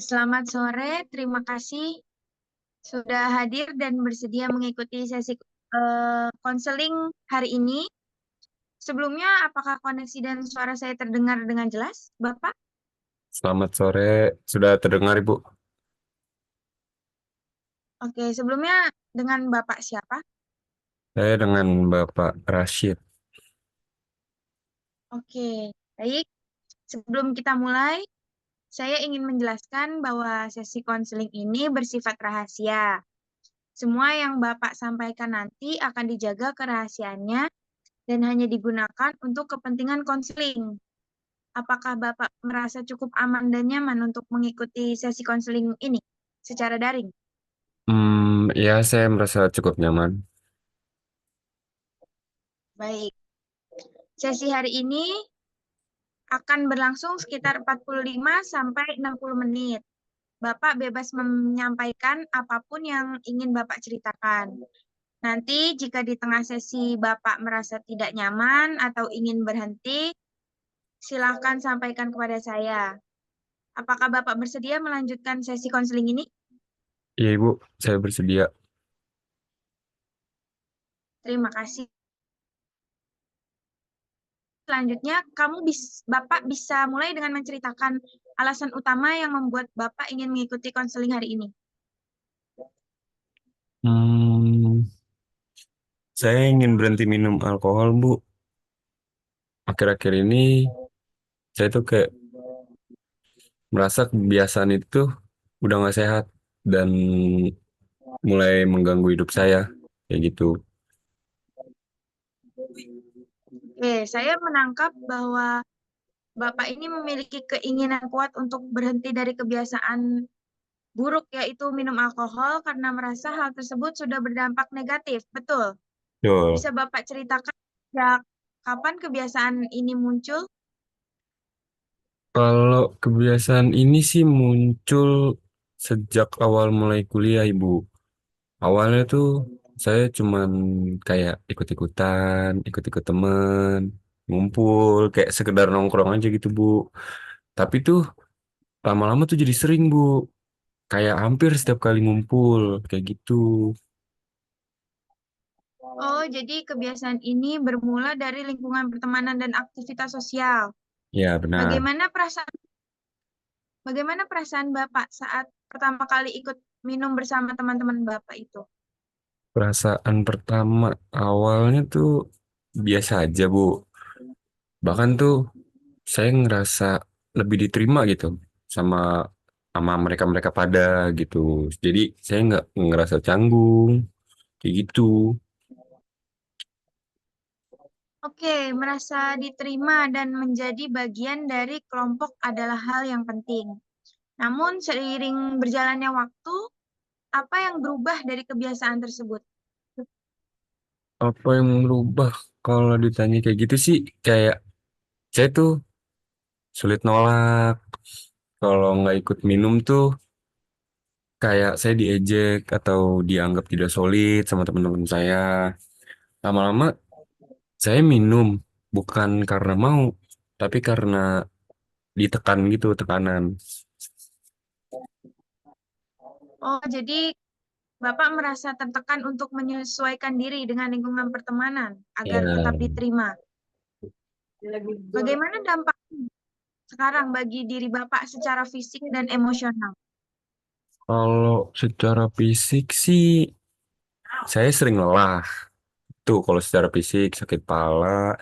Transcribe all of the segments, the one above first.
Selamat sore, terima kasih sudah hadir dan bersedia mengikuti sesi konseling hari ini. Sebelumnya, apakah koneksi dan suara saya terdengar dengan jelas, Bapak? Selamat sore, sudah terdengar Ibu? Oke, sebelumnya dengan Bapak siapa? Saya dengan Bapak Rashid. Oke, baik. Sebelum kita mulai, saya ingin menjelaskan bahwa sesi konseling ini bersifat rahasia. Semua yang Bapak sampaikan nanti akan dijaga kerahasiaannya dan hanya digunakan untuk kepentingan konseling. Apakah Bapak merasa cukup aman dan nyaman untuk mengikuti sesi konseling ini secara daring? Ya saya merasa cukup nyaman. Baik. Sesi hari ini akan berlangsung sekitar 45 sampai 60 menit. Bapak bebas menyampaikan apapun yang ingin Bapak ceritakan. Nanti jika di tengah sesi Bapak merasa tidak nyaman atau ingin berhenti, silakan sampaikan kepada saya. Apakah Bapak bersedia melanjutkan sesi konseling ini? Iya Ibu, saya bersedia. Terima kasih. Selanjutnya, Bapak bisa mulai dengan menceritakan alasan utama yang membuat Bapak ingin mengikuti konseling hari ini. Hmm, saya ingin berhenti minum alkohol Bu. Akhir-akhir ini saya tuh kayak merasa kebiasaan itu udah nggak sehat dan mulai mengganggu hidup saya kayak gitu. Oke, saya menangkap bahwa Bapak ini memiliki keinginan kuat untuk berhenti dari kebiasaan buruk, yaitu minum alkohol, karena merasa hal tersebut sudah berdampak negatif. Betul. Betul. Bisa Bapak ceritakan sejak kapan kebiasaan ini muncul? Kalau kebiasaan ini sih muncul sejak awal mulai kuliah Ibu. Awalnya tuh saya cuman kayak ikut-ikut temen, ngumpul, kayak sekedar nongkrong aja gitu, Bu. Tapi tuh lama-lama tuh jadi sering, Bu. Kayak hampir setiap kali ngumpul, kayak gitu. Oh, jadi kebiasaan ini bermula dari lingkungan pertemanan dan aktivitas sosial. Ya, benar. Bagaimana perasaan Bagaimana perasaan Bapak saat pertama kali ikut minum bersama teman-teman Bapak itu? Perasaan pertama awalnya tuh biasa aja, Bu. Bahkan tuh saya ngerasa lebih diterima gitu sama sama mereka-mereka pada gitu. Jadi saya nggak ngerasa canggung kayak gitu. Oke, merasa diterima dan menjadi bagian dari kelompok adalah hal yang penting. Namun, seiring berjalannya waktu, apa yang berubah dari kebiasaan tersebut? Apa yang berubah kalau ditanya kayak gitu sih, kayak saya tuh sulit nolak. Kalau nggak ikut minum tuh kayak saya diejek atau dianggap tidak solid sama teman-teman saya. Lama-lama saya minum bukan karena mau, tapi karena ditekan gitu, tekanan. Oh, jadi Bapak merasa tertekan untuk menyesuaikan diri dengan lingkungan pertemanan agar Ya, tetap diterima. Bagaimana dampak sekarang bagi diri Bapak secara fisik dan emosional? kalau secara fisik sih saya sering lelah. Tuh kalau secara fisik sakit kepala,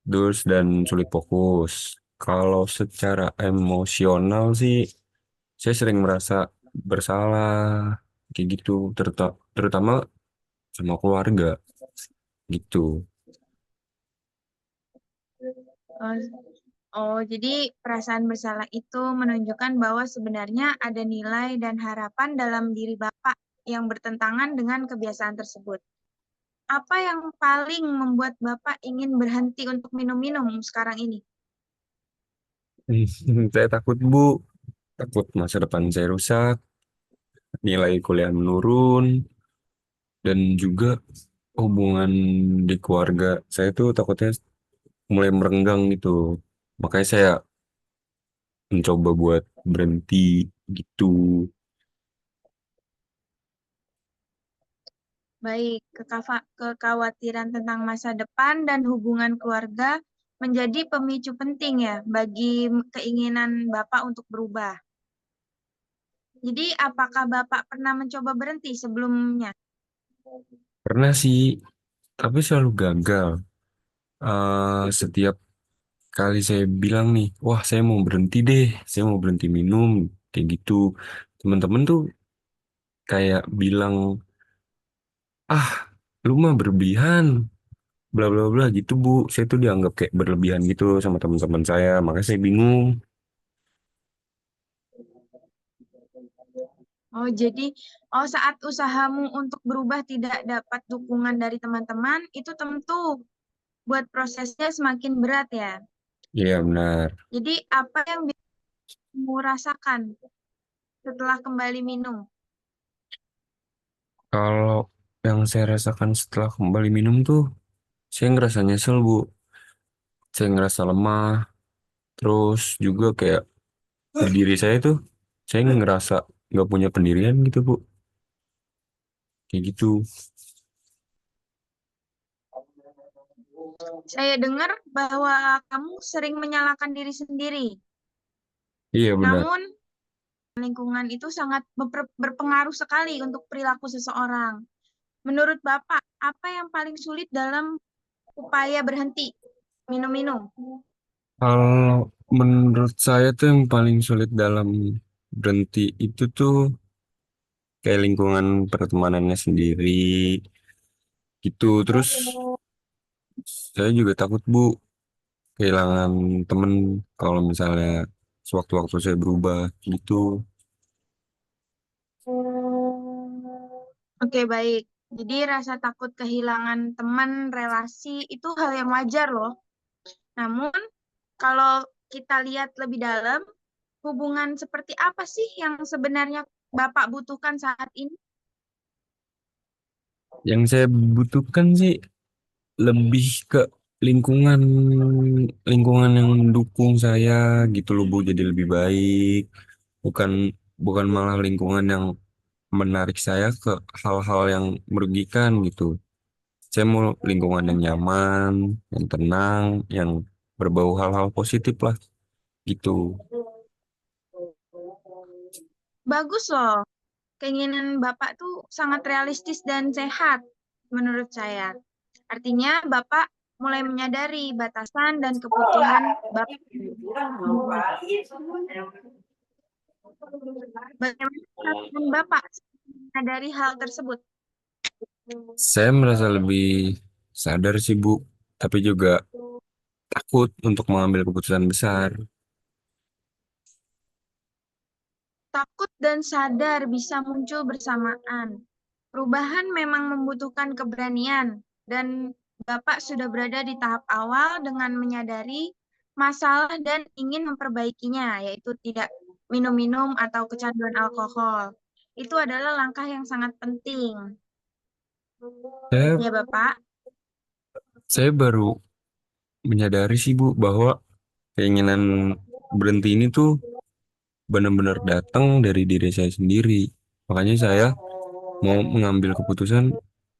terus dan sulit fokus. Kalau secara emosional sih saya sering merasa bersalah kayak gitu, terutama sama keluarga gitu. Oh, oh, jadi perasaan bersalah itu menunjukkan bahwa sebenarnya ada nilai dan harapan dalam diri Bapak yang bertentangan dengan kebiasaan tersebut. Apa yang paling membuat Bapak ingin berhenti untuk minum-minum sekarang ini? Saya takut Bu, takut masa depan saya rusak, nilai kuliah menurun, dan juga hubungan di keluarga saya tuh takutnya mulai merenggang gitu. Makanya saya mencoba buat berhenti gitu. Baik, kekhawatiran tentang masa depan dan hubungan keluarga menjadi pemicu penting ya bagi keinginan Bapak untuk berubah. Jadi, apakah Bapak pernah mencoba berhenti sebelumnya? Pernah sih, tapi selalu gagal. Setiap kali saya bilang nih, wah saya mau berhenti deh, saya mau berhenti minum, kayak gitu. Teman-teman tuh kayak bilang, ah lu mah berlebihan, bla bla bla gitu Bu. Saya tuh dianggap kayak berlebihan gitu sama teman-teman saya, makanya saya bingung. Oh, saat usahamu untuk berubah tidak dapat dukungan dari teman-teman, itu tentu buat prosesnya semakin berat ya. Iya benar. Jadi, apa yang bisa kamu rasakan setelah kembali minum? Kalau yang saya rasakan setelah kembali minum tuh, saya ngerasa nyesel Bu. Saya ngerasa lemah, terus juga kayak di diri saya tuh, saya ngerasa nggak punya pendirian gitu Bu. Kayak gitu. Saya dengar bahwa kamu sering menyalahkan diri sendiri. Iya benar. Namun, lingkungan itu sangat berpengaruh sekali untuk perilaku seseorang. Menurut Bapak, apa yang paling sulit dalam upaya berhenti minum-minum? Kalau menurut saya tuh yang paling sulit dalam berhenti itu tuh kayak lingkungan pertemanannya sendiri gitu. Terus saya juga takut Bu kehilangan temen kalau misalnya sewaktu-waktu saya berubah gitu. Oke, baik. Jadi rasa takut kehilangan teman, relasi itu hal yang wajar loh. Namun, kalau kita lihat lebih dalam, hubungan seperti apa sih yang sebenarnya Bapak butuhkan saat ini? Yang saya butuhkan sih lebih ke lingkungan lingkungan yang mendukung saya gitu loh Bu, jadi lebih baik. Bukan bukan malah lingkungan yang menarik saya ke hal-hal yang merugikan gitu. Saya mau lingkungan yang nyaman, yang tenang, yang berbau hal-hal positif lah gitu. Bagus loh. Keinginan Bapak tuh sangat realistis dan sehat menurut saya. Artinya Bapak mulai menyadari batasan dan kebutuhan Bapak. Bagaimana perasaan Bapak menyadari hal tersebut? Saya merasa lebih sadar sih Bu, tapi juga takut untuk mengambil keputusan besar. Takut dan sadar bisa muncul bersamaan. Perubahan memang membutuhkan keberanian, dan Bapak sudah berada di tahap awal dengan menyadari masalah dan ingin memperbaikinya, yaitu tidak minum-minum atau kecanduan alkohol. Itu adalah langkah yang sangat penting. Saya Ya, Bapak. saya baru menyadari sih Bu bahwa keinginan berhenti ini tuh benar-benar datang dari diri saya sendiri. Makanya saya mau mengambil keputusan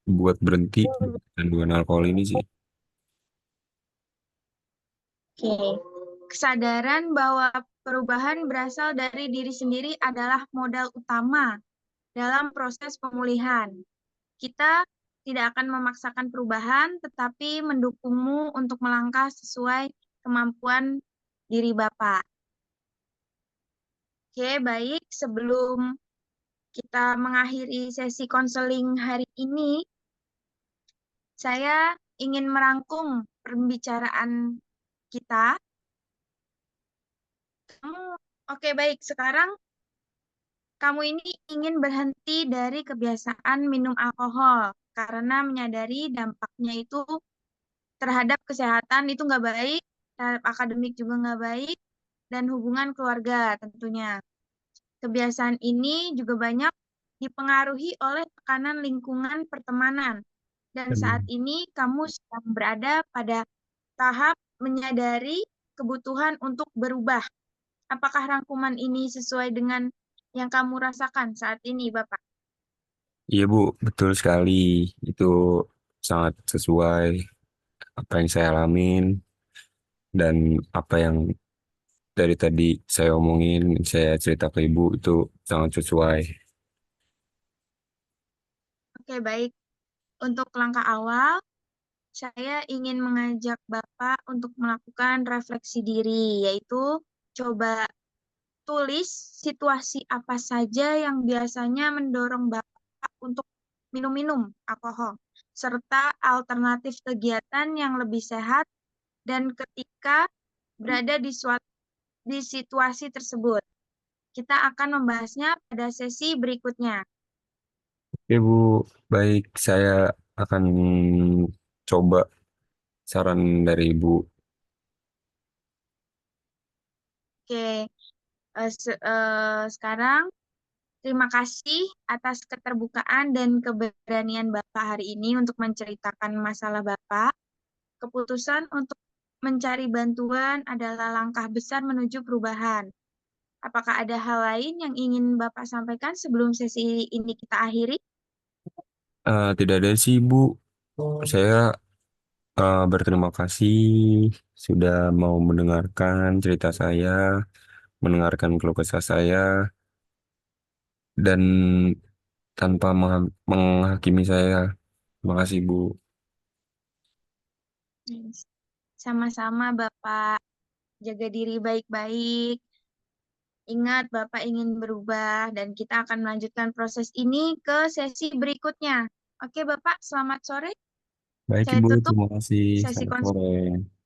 buat berhenti dengan kecanduan alkohol ini sih. Oke. Kesadaran bahwa perubahan berasal dari diri sendiri adalah modal utama dalam proses pemulihan. Kita tidak akan memaksakan perubahan, tetapi mendukungmu untuk melangkah sesuai kemampuan diri Bapak. Oke, baik. Sebelum kita mengakhiri sesi konseling hari ini, saya ingin merangkum pembicaraan kita. Kamu, oke, baik. Sekarang kamu ini ingin berhenti dari kebiasaan minum alkohol karena menyadari dampaknya itu terhadap kesehatan itu nggak baik, terhadap akademik juga nggak baik, dan hubungan keluarga tentunya. Kebiasaan ini juga banyak dipengaruhi oleh tekanan lingkungan pertemanan. Dan saat Dan ini kamu sedang berada pada tahap menyadari kebutuhan untuk berubah. Apakah rangkuman ini sesuai dengan yang kamu rasakan saat ini, Bapak? Iya Bu, betul sekali. Itu sangat sesuai apa yang saya alamin dan apa yang dari tadi saya omongin, saya cerita ke Ibu itu sangat sesuai. Oke, baik. Untuk langkah awal, saya ingin mengajak Bapak untuk melakukan refleksi diri, yaitu coba tulis situasi apa saja yang biasanya mendorong Bapak untuk minum-minum alkohol, serta alternatif kegiatan yang lebih sehat dan ketika berada di situasi tersebut. Kita akan membahasnya pada sesi berikutnya. Oke Bu, baik saya akan coba saran dari Ibu. Oke, sekarang terima kasih atas keterbukaan dan keberanian Bapak hari ini untuk menceritakan masalah Bapak. Keputusan untuk mencari bantuan adalah langkah besar menuju perubahan. Apakah ada hal lain yang ingin Bapak sampaikan sebelum sesi ini kita akhiri? Tidak ada sih Bu, saya berterima kasih sudah mau mendengarkan cerita saya, mendengarkan keluh kesah saya, dan tanpa menghakimi saya. Terima kasih Bu. Sama-sama Bapak, jaga diri baik-baik. Ingat, Bapak ingin berubah dan kita akan melanjutkan proses ini ke sesi berikutnya. Oke, Bapak, selamat sore. Baik Saya Ibu, tutup terima kasih. sesi Selamat konsultasi. sore.